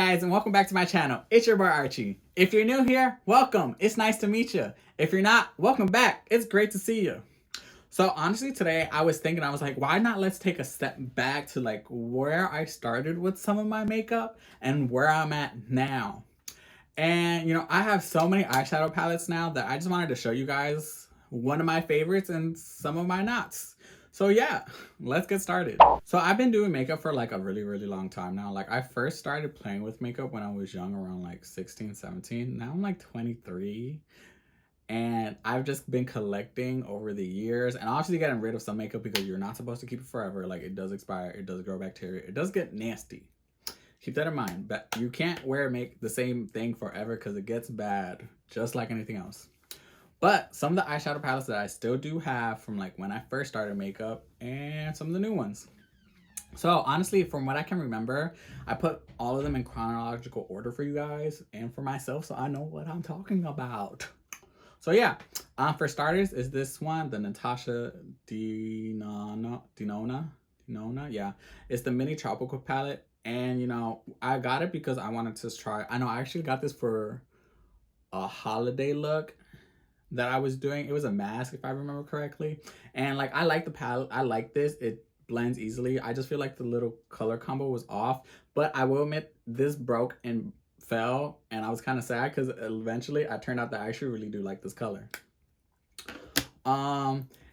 guys, and welcome back to my channel. It's your boy Archie. If you're new here, welcome. It's nice to meet you. If you're not, welcome back. It's great to see you. So honestly, today I was thinking, I was like, why not let's take a step back to like where I started with some of my makeup and where I'm at now. And I have so many eyeshadow palettes now that I just wanted to show you guys one of my favorites and some of my nots. So yeah, let's get started. So I've been doing makeup for like a really long time now. Like I first started playing with makeup when I was young, around like 16, 17. Now I'm like 23. And I've just been collecting over the years and obviously getting rid of some makeup because you're not supposed to keep it forever. Like it does expire, it does grow bacteria, it does get nasty. Keep that in mind. But you can't make the same thing forever because it gets bad, just like anything else. But some of the eyeshadow palettes that I still do have from like when I first started makeup and some of the new ones. So honestly, from what I can remember, I put all of them in chronological order for you guys and for myself so I know what I'm talking about. So yeah, for starters is this one, the Natasha Denona. Yeah, it's the mini tropical palette. And I got it because I wanted to try. I know I actually got this for a holiday look that I was doing. It was a mask, if I remember correctly. And like I like the palette. I like this. It blends easily. I just feel like the little color combo was off. But I will admit this broke and fell, and I was kind of sad because eventually I turned out that I actually really do like this color.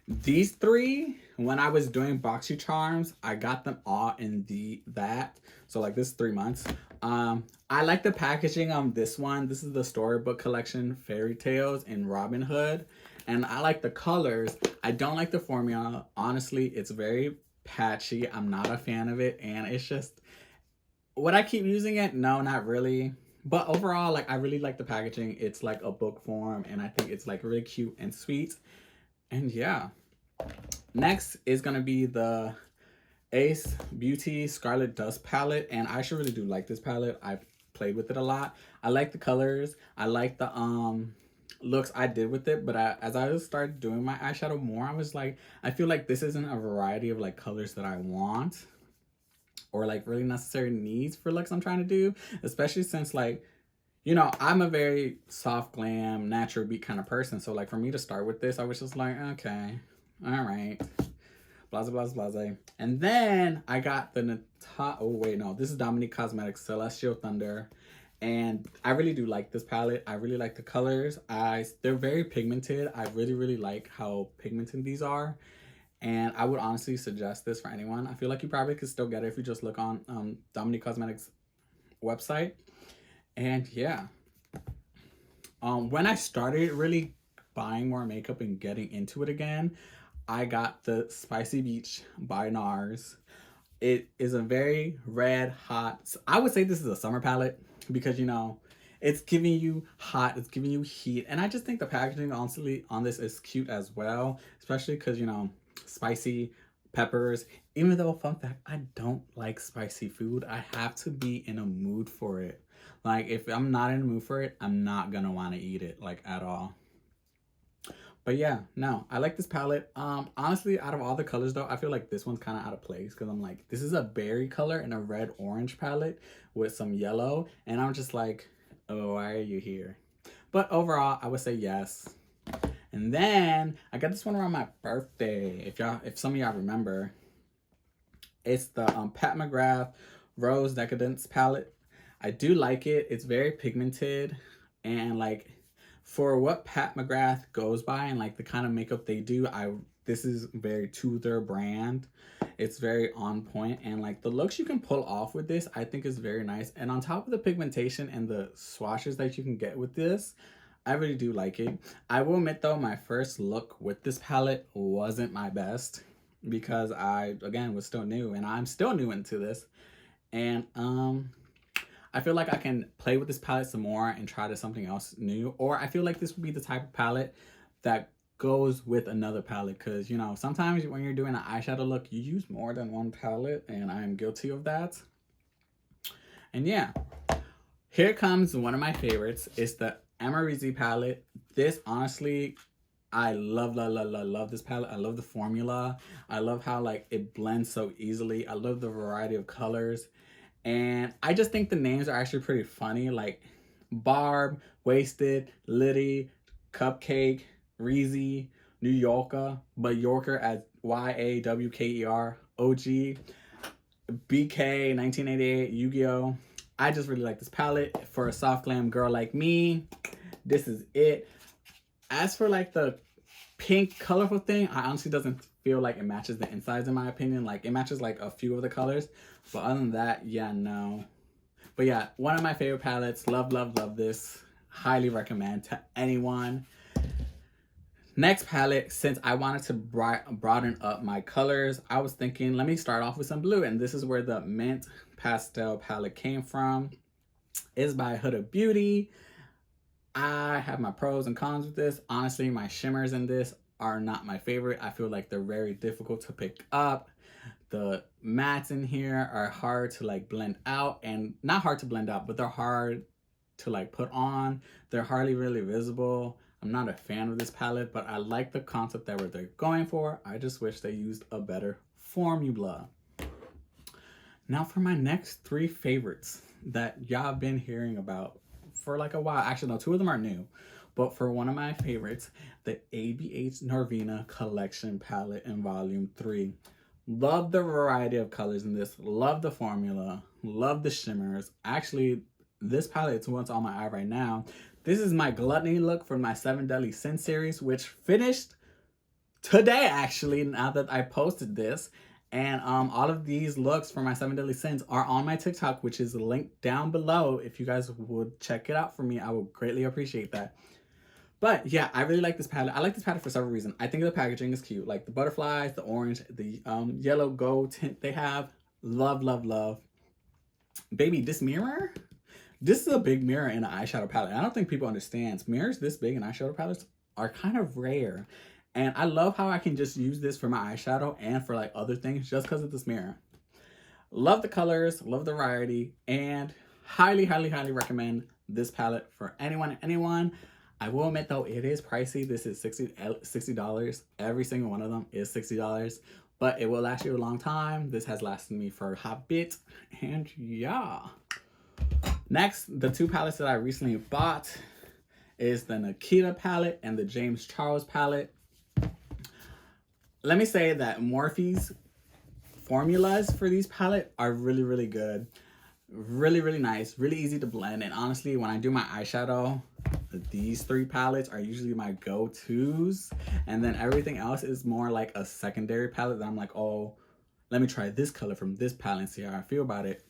These three, when I was doing Boxy Charms, I got them all in that. So like this is 3 months. I like the packaging on this one. This is the Storybook Collection Fairy Tales in Robin Hood. And I like the colors. I don't like the formula. Honestly, it's very patchy. I'm not a fan of it. And it's just, would I keep using it? No, not really. But overall, like I really like the packaging. It's like a book form and I think it's like really cute and sweet. And yeah. Next is going to be the Ace Beauty Scarlet Dust palette, and I actually really do like this palette. I've played with it a lot. I like the colors. I like the looks I did with it, but as I started doing my eyeshadow more, I was like, I feel like this isn't a variety of like colors that I want or like really necessary needs for looks I'm trying to do, especially since like I'm a very soft glam, natural beat kind of person. So like for me to start with this, I was just like, okay, all right. Blase. And then I got the this is Dominique Cosmetics Celestial Thunder. And I really do like this palette. I really like the colors. They're very pigmented. I really like how pigmented these are. And I would honestly suggest this for anyone. I feel like you probably could still get it if you just look on Dominique Cosmetics website. And yeah. When I started really buying more makeup and getting into it again, I got the Spicy Beach by NARS. It is a very red, hot, I would say this is a summer palette because, it's giving you hot, it's giving you heat. And I just think the packaging, honestly, on this is cute as well, especially because, spicy peppers. Even though, fun fact, I don't like spicy food. I have to be in a mood for it. Like, if I'm not in a mood for it, I'm not gonna want to eat it, like, at all. But yeah, no, I like this palette. Honestly, out of all the colors though, I feel like this one's kind of out of place because I'm like, this is a berry color and a red orange palette with some yellow. And I'm just like, oh, why are you here? But overall, I would say yes. And then I got this one around my birthday. If some of y'all remember, it's the Pat McGrath Rose Decadence palette. I do like it. It's very pigmented and like, for what Pat McGrath goes by and like the kind of makeup they do, this is very to their brand. It's very on point, and like the looks you can pull off with this, I think is very nice. And on top of the pigmentation and the swatches that you can get with this, I really do like it. I will admit though, my first look with this palette wasn't my best because I, again, was still new, and I'm still new into this. And I feel like I can play with this palette some more and try to something else new. Or I feel like this would be the type of palette that goes with another palette. Because, sometimes when you're doing an eyeshadow look, you use more than one palette. And I am guilty of that. And yeah, here comes one of my favorites. It's the Amarizi palette. This, honestly, I love this palette. I love the formula. I love how like it blends so easily. I love the variety of colors. And I just think the names are actually pretty funny, like Barb, Wasted, Liddy, Cupcake, Reezy, New Yorker, but Yorker as YAWKER, OG, BK, 1988, Yu-Gi-Oh! I just really like this palette. For a soft glam girl like me, this is it. As for like the pink colorful thing, I honestly doesn't feel like it matches the insides in my opinion. Like it matches like a few of the colors, but other than that, yeah, no. But yeah, one of my favorite palettes. Love, love, love this. Highly recommend to anyone. Next palette, since I wanted to broaden up my colors, I was thinking, let me start off with some blue. And this is where the Mint Pastel palette came from. It's by Huda Beauty. I have my pros and cons with this. Honestly, my shimmers in this are not my favorite. I feel like they're very difficult to pick up. The mattes in here are hard to like blend out, and not hard to blend out, but they're hard to like put on. They're hardly really visible. I'm not a fan of this palette, but I like the concept that they're going for. I just wish they used a better formula. Now for my next three favorites that y'all have been hearing about for like a while. Actually, no, two of them are new. But for one of my favorites, the ABH Norvina Collection Palette in Volume 3. Love the variety of colors in this. Love the formula. Love the shimmers. Actually, this palette is what's on my eye right now. This is my gluttony look for my 7 Deadly Sins series, which finished today, actually, now that I posted this. And all of these looks for my 7 Deadly Sins are on my TikTok, which is linked down below. If you guys would check it out for me, I would greatly appreciate that. But yeah, I really like this palette. I like this palette for several reasons. I think the packaging is cute. Like the butterflies, the orange, the yellow gold tint they have. Love, love, love. Baby, this mirror? This is a big mirror in an eyeshadow palette. I don't think people understand. Mirrors this big in eyeshadow palettes are kind of rare. And I love how I can just use this for my eyeshadow and for like other things just because of this mirror. Love the colors, love the variety, and highly, highly, highly recommend this palette for anyone. I will admit though, it is pricey. This is $60. Every single one of them is $60, but it will last you a long time. This has lasted me for a hot bit, and yeah. Next, the two palettes that I recently bought is the Nikita palette and the James Charles palette. Let me say that Morphe's formulas for these palettes are really, really good. Really, really nice. Really easy to blend. And honestly, when I do my eyeshadow, these three palettes are usually my go-tos. And then everything else is more like a secondary palette that I'm like, oh, let me try this color from this palette and see how I feel about it.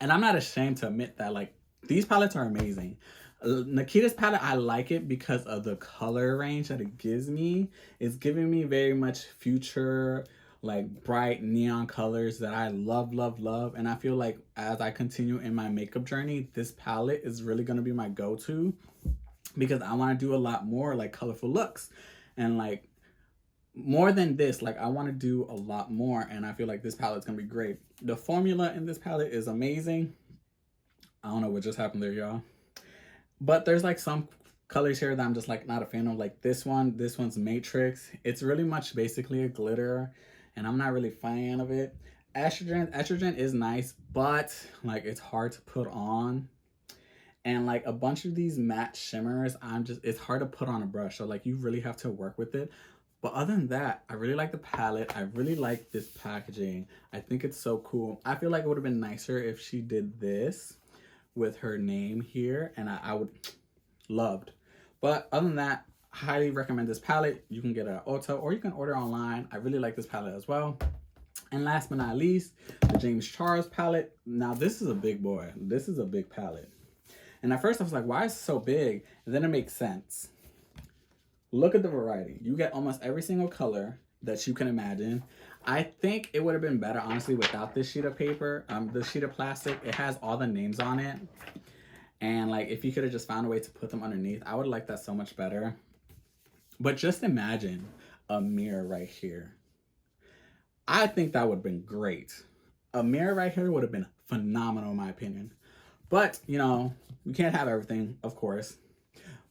And I'm not ashamed to admit that, like, these palettes are amazing. Nikita's palette, I like it because of the color range that it gives me. It's giving me very much future, like, bright neon colors that I love, love, love. And I feel like as I continue in my makeup journey, this palette is really going to be my go-to because I want to do a lot more, like, colorful looks. And, like, more than this, like, I want to do a lot more, and I feel like this palette's gonna be great. The formula in this palette is amazing. I don't know what just happened there, y'all, but there's like some colors here that I'm just like not a fan of. Like this one's Matrix. It's really much basically a glitter, and I'm not really a fan of it. Estrogen is nice, but like it's hard to put on. And like a bunch of these matte shimmers, it's hard to put on a brush, so like you really have to work with it. But other than that, I really like the palette. I really like this packaging. I think it's so cool. I feel like it would have been nicer if she did this with her name here, and I would loved. But other than that, highly recommend this palette. You can get it at Ulta or you can order online. I really like this palette as well. And last but not least, the James Charles palette. Now this is a big boy. This is a big palette. And at first I was like, why is it so big? And then it makes sense. Look at the variety. You get almost every single color that you can imagine. I think it would have been better, honestly, without this sheet of paper, this sheet of plastic. It has all the names on it. And like, if you could have just found a way to put them underneath, I would like that so much better. But just imagine a mirror right here. I think that would have been great. A mirror right here would have been phenomenal in my opinion. But, you know, you can't have everything, of course.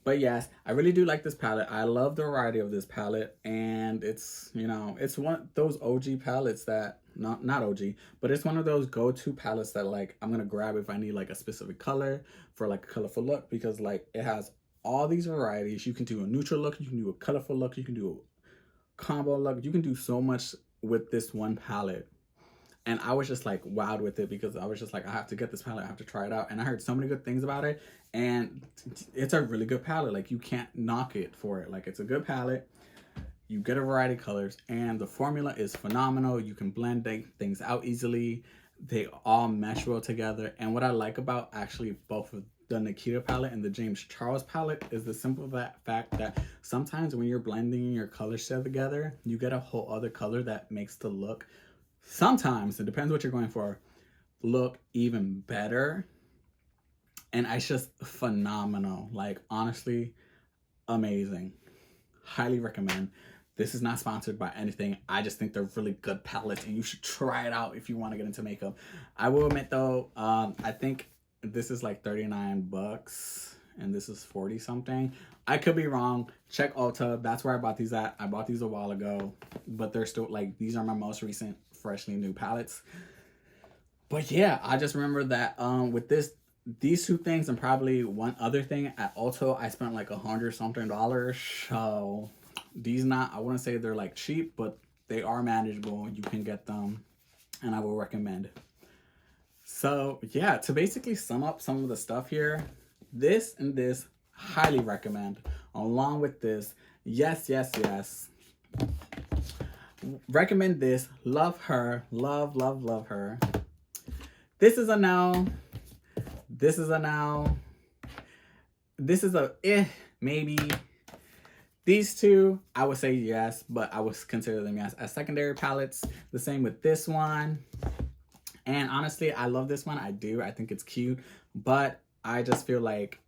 But yes, I really do like this palette. I love the variety of this palette, and it's, you know, it's one of those OG palettes that, not OG, but it's one of those go-to palettes that like I'm gonna grab if I need like a specific color for like a colorful look, because like it has all these varieties. You can do a neutral look, you can do a colorful look, you can do a combo look, you can do so much with this one palette. And I was just like wowed with it, because I was just like, I have to get this palette, I have to try it out. And I heard so many good things about it, and it's a really good palette. Like, you can't knock it for it. Like, it's a good palette. You get a variety of colors, and the formula is phenomenal. You can blend things out easily. They all mesh well together. And what I like about actually both of the Nikita palette and the James Charles palette is the simple fact that sometimes when you're blending your colors together, you get a whole other color that makes the look, sometimes, it depends what you're going for, look even better. And it's just phenomenal. Like, honestly, amazing. Highly recommend. This is not sponsored by anything. I just think they're really good palettes, and you should try it out if you want to get into makeup. I will admit though, I think this is like 39 bucks and this is 40 something. I could be wrong. Check Ulta. That's where I bought these at. I bought these a while ago, but they're still like, these are my most recent freshly new palettes. But yeah, I just remember that with these two things and probably one other thing at Ulta, I spent like $100 something. So these, not, I wouldn't say they're like cheap, but they are manageable. You can get them, and I will recommend. So yeah, to basically sum up some of the stuff here, this and this, highly recommend. Along with this, yes, yes, yes. Recommend this. Love her. Love, love, love her. This is a no. This is a no. This is a maybe. These two, I would say yes, but I would consider them yes as secondary palettes. The same with this one. And honestly, I love this one. I do. I think it's cute, but I just feel like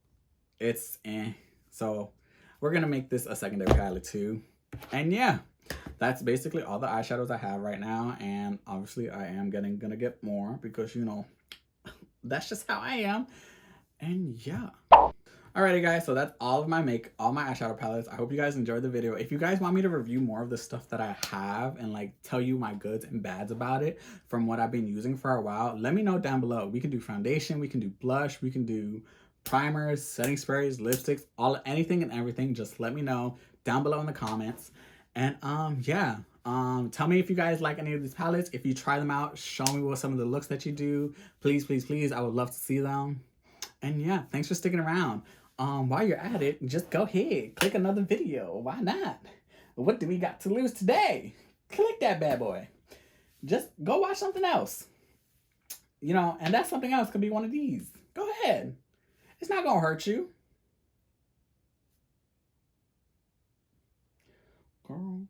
it's So we're going to make this a secondary palette too. And yeah, that's basically all the eyeshadows I have right now. And obviously I am gonna get more, because, you know, that's just how I am. And yeah. Alrighty guys, so that's all my eyeshadow palettes. I hope you guys enjoyed the video. If you guys want me to review more of the stuff that I have and like tell you my goods and bads about it from what I've been using for a while, let me know down below. We can do foundation, we can do blush, we can do primers, setting sprays, lipsticks, anything and everything. Just let me know down below in the comments. And yeah, tell me if you guys like any of these palettes. If you try them out, show me what some of the looks that you do. Please, please, please, I would love to see them. And yeah, thanks for sticking around. While you're at it, just go ahead, click another video. Why not? What do we got to lose today? Click that bad boy. Just go watch something else. You know, and that something else could be one of these. Go ahead. It's not gonna hurt you. Girl.